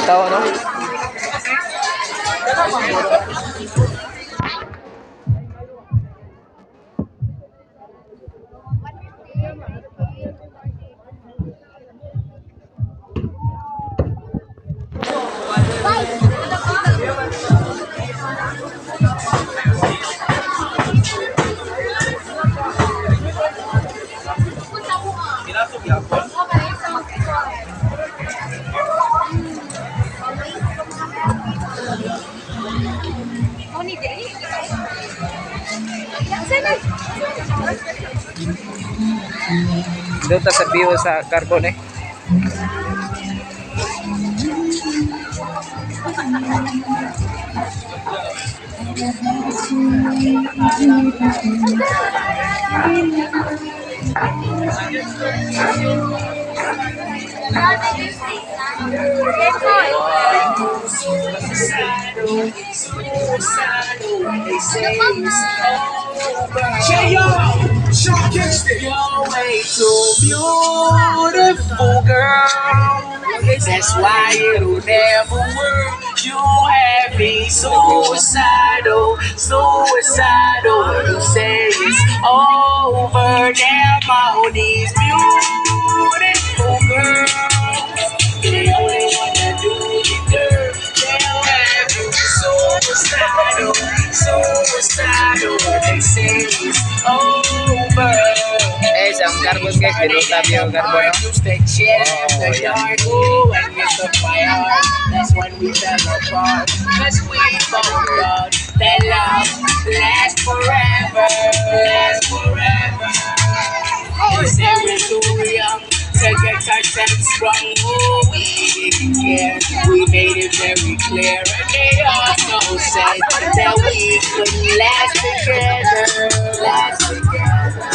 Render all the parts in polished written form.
tao, no? Doon ta sa view sa Carbon eh. You're way too beautiful, girl. That's why it'll never work. You have me suicidal, suicidal. You say it's over. Damn, all these beautiful girls, they only wanna do you dirt. They'll have you suicidal, suicidal. They say it's over. Eh, sa Carbon guys, dito tabi yung Carbon, no? Oh, yeah. That's when we fell apart. Cause we both thought that love lasts forever, lasts forever. You say we're too young to get ourselves strong. Oh, we didn't care. We made it very clear, and they also said that we couldn't last together, last together.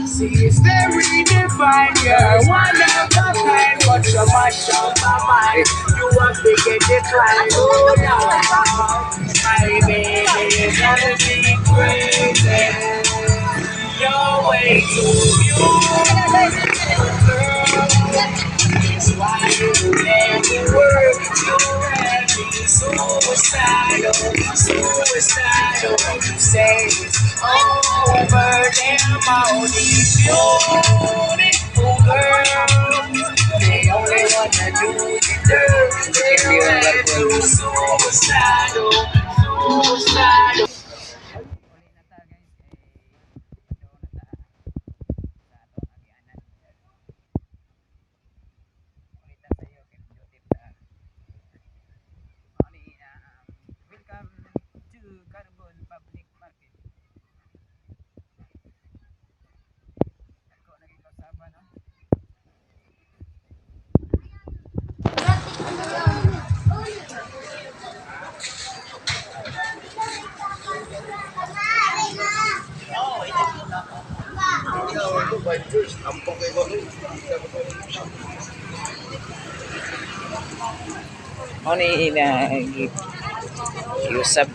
See, it's very divine, you're one of a kind, but you mash up my mind. You are big and decline, oh no, my baby is gonna be crazy. You're way too beautiful, girl. That's why you never work. You're having suicidal, suicidal. You say it's over. Damn, all these beautiful girls, they only wanna do you dirt. They're having suicidal, suicidal. Ano ni na usap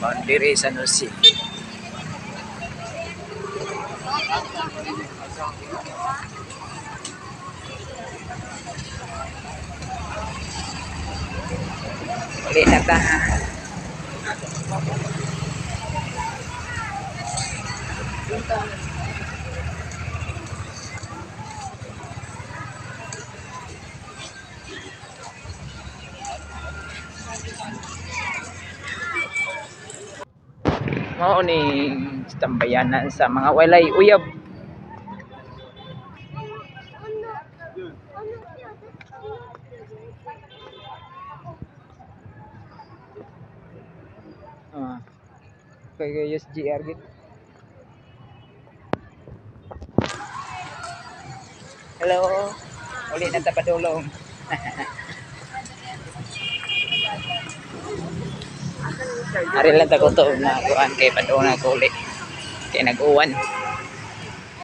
Bandiri Sanusi. Ulit na ta. Mao ni tambayanan sa mga walay uyab. Kaya GR git. Hello. Uli na ta padulong. Ari lang ta ko to na kuan kay padung na ko uli. Kay nag-uwan.